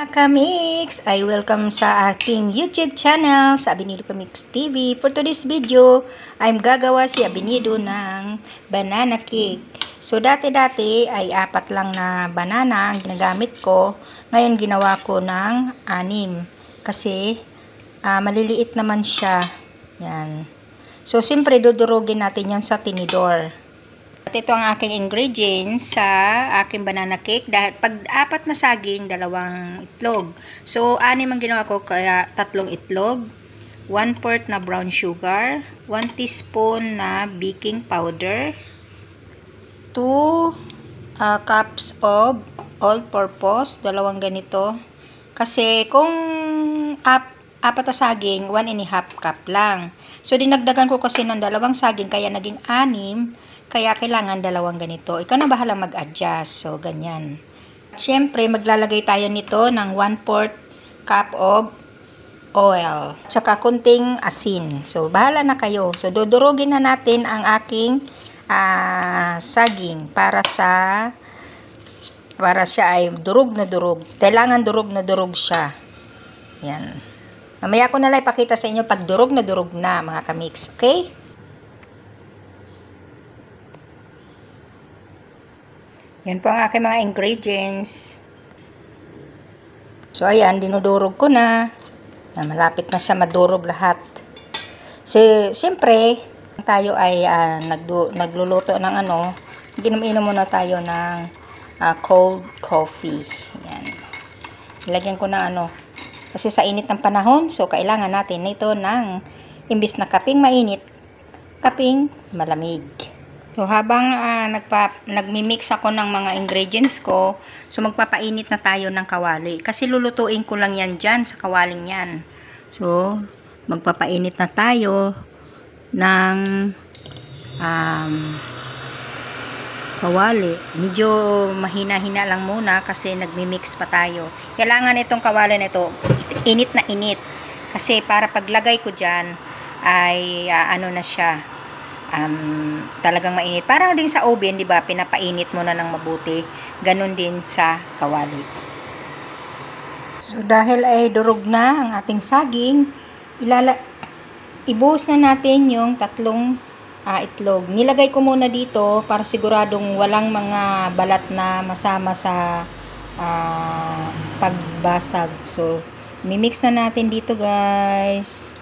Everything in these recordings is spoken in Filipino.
mga kamix! I welcome sa aking YouTube channel sa Abinido Kamix TV. For today's video, I'm gagawa si Abinido ng banana cake. So dati-dati ay 4 lang na banana ang ginagamit ko. Ngayon ginawa ko ng 6 kasi maliliit naman siya. Yan. So siyempre dudurugin natin yan sa tinidor. At ito ang aking ingredients sa aking banana cake. Dahil pag 4 na saging, 2 itlog. So, 6 ang ginawa ko, kaya 3 itlog, 1/4 na brown sugar, 1 teaspoon na baking powder, 2 cups of all-purpose, 2 ganito. Kasi kung 4 na saging, 1½ cup lang. So, dinagdagan ko kasi ng 2 saging, kaya naging 6. Kaya kailangan 2 ganito. Ikaw na bahala mag-adjust. So, ganyan. At syempre, maglalagay tayo nito ng 1/4 cup of oil. Tsaka kunting asin. So, bahala na kayo. So, dudurugin na natin ang aking saging para siya ay durog na durog. Kailangan durog na durog siya. Yan. Mamaya ko na lang ipakita sa inyo pag durog na mga kamix. Okay? Yan po ang aking mga ingredients. So, ayan, dinudurog ko na. Malapit na siya madurog lahat. So, siyempre, tayo ay nagluluto ng ginom-inom muna tayo ng cold coffee. Yan. Ilagyan ko ng kasi sa init ng panahon, so kailangan natin ito ng imbis na kaping mainit, kaping malamig. So, habang nagmi-mix ako ng mga ingredients ko, so magpapainit na tayo ng kawali. Kasi lulutuin ko lang yan dyan sa kawaling yan. So, magpapainit na tayo ng kawali. Medyo mahina-hina lang muna kasi nagmi-mix pa tayo. Kailangan itong kawali na ito, init na init. Kasi para paglagay ko dyan, ay na siya. Talagang mainit. Para din sa oven, di ba? Pinapainit mo na ng mabuti. Ganon din sa kawali. So, dahil ay durog na ang ating saging, ibuhos na natin yung 3 itlog. Nilagay ko muna dito para siguradong walang mga balat na masama sa pagbasag. So, mimix na natin dito, guys.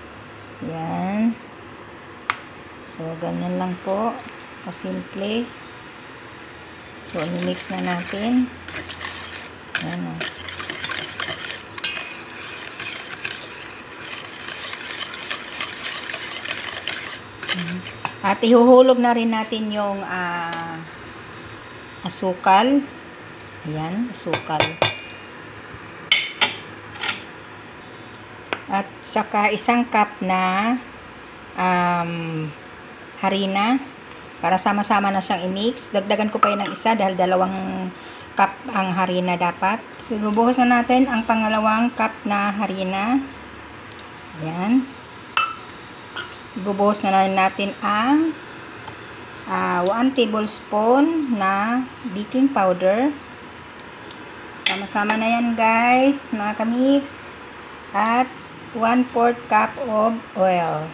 Yan. So, ganyan lang po. Kasimple. So, i-mix na natin. Ayan o. At ihuhulog na rin natin yung asukal. Ayan, asukal. At saka 1 cup na harina para sama-sama na siyang i-mix. Dagdagan ko pa yun ng 1 dahil 2 cup ang harina dapat. So, ibubuhos na natin ang pangalawang cup na harina. Ayan. Ibubuhos na natin ang 1 tablespoon na baking powder. Sama-sama na yan, guys, mga kamix. At 1/4 cup of oil.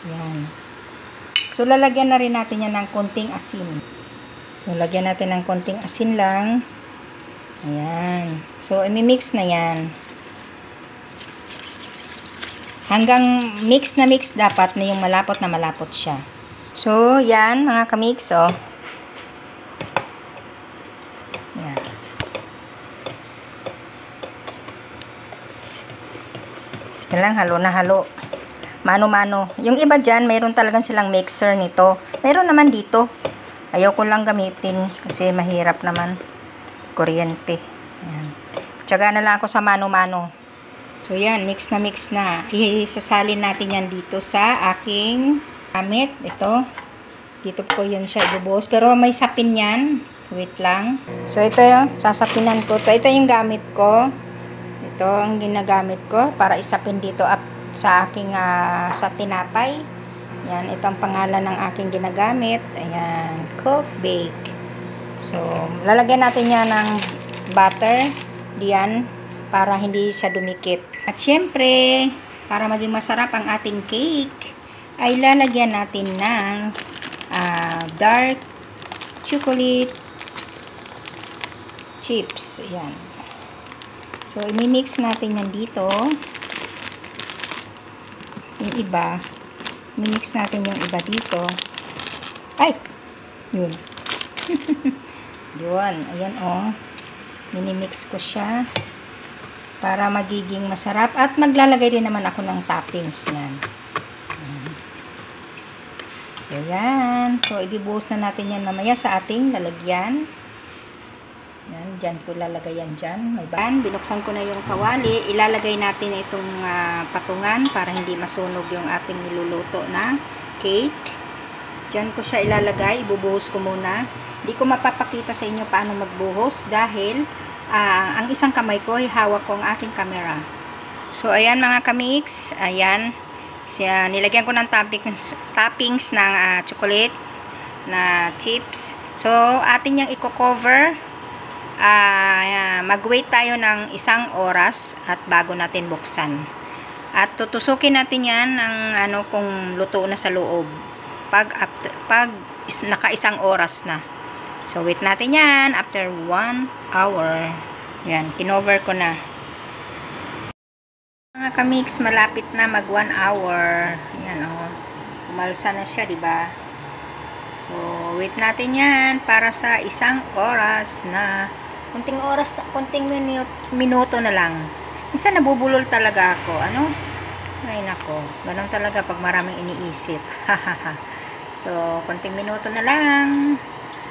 Ayan. So, lalagyan na rin natin yan ng konting asin. Lalagyan natin ng konting asin lang. Ayan. So, i-mix na yan. Hanggang mix na mix dapat na yung malapot na malapot siya. So, yan mga kamix, oh. Yan. Yan lang, halo na halo. Mano-mano. Yung iba dyan, mayroon talagang silang mixer nito. Mayroon naman dito. Ayaw ko lang gamitin kasi mahirap naman. Kuryente. Ayan. Tiyaga na lang ako sa mano-mano. So, yan. Mix na. Isasalin natin yan dito sa aking gamit. Ito. Dito po yun siya ibubuhos. Pero may sapin yan. Wait lang. So, ito yung sasapinan ko. Ito yung gamit ko. Ito ang ginagamit ko para isapin dito sa aking sa tinapay. Yan, ito ang pangalan ng aking ginagamit. Ayan, Cook Bake. So, lalagyan natin yan ng butter. diyan para hindi siya dumikit. At syempre, para maging masarap ang ating cake, ay lalagyan natin ng dark chocolate chips. Ayan. So, imimix natin yan dito. Yung iba, imimix natin yung iba dito. Ay! Yun. Yun. Ayan, oh. Minimix ko siya para magiging masarap. At maglalagay din naman ako ng toppings niyan. So, yan. So, ibibuhos na natin yan mamaya sa ating lalagyan. Yan, dyan ko lalagay yan dyan. May ban. Binuksan ko na yung kawali. Ilalagay natin itong patungan para hindi masunog yung ating niluluto na cake. Dyan ko siya ilalagay. Ibubuhos ko muna. Hindi ko mapapakita sa inyo paano magbuhos dahil ang isang kamay ko ay hawak ko ang aking camera. So, ayan mga kamix. Ayan. Nilagyan ko ng toppings ng chocolate na chips. So, atin yung i-cover. Mag-wait tayo ng 1 oras at bago natin buksan. At tutusukin natin yan ng kung luto na sa loob. Pag naka 1 oras na. So, wait natin yan after 1 hour. Yan, kinover ko na. Mga kamix, malapit na mag 1 hour. Yan, oh. Umalsa na siya, diba? So, wait natin yan para sa 1 oras na. Kunting minuto na lang. Minsan nabubulol talaga ako. Ano? Ay, nako. Ganun talaga pag maraming iniisip. So, kunting minuto na lang.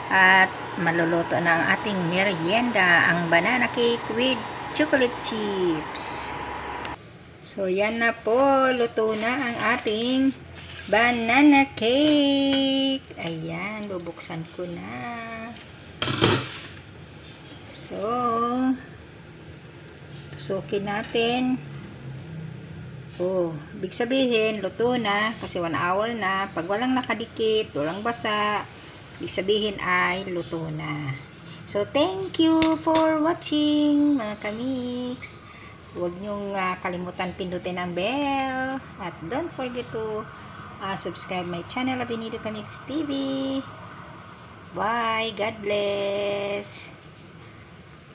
At maluluto na ang ating merienda, ang banana cake with chocolate chips. So, yan na po. Luto na ang ating banana cake. Ayan, bubuksan ko na. So, tusukin natin. Oh, ibig sabihin, luto na. Kasi 1 hour na. Pag walang nakadikit, walang basa, ibig sabihin ay luto na. So, thank you for watching, mga kamix. Huwag niyong kalimutan pindutin ang bell. At don't forget to subscribe my channel, Abinido Kamix TV. Bye. God bless.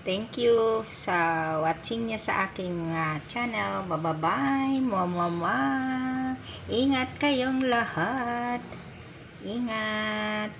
Thank you sa watching niya sa aking channel. Bye-bye. Mwah. Ingat kayong lahat. Ingat.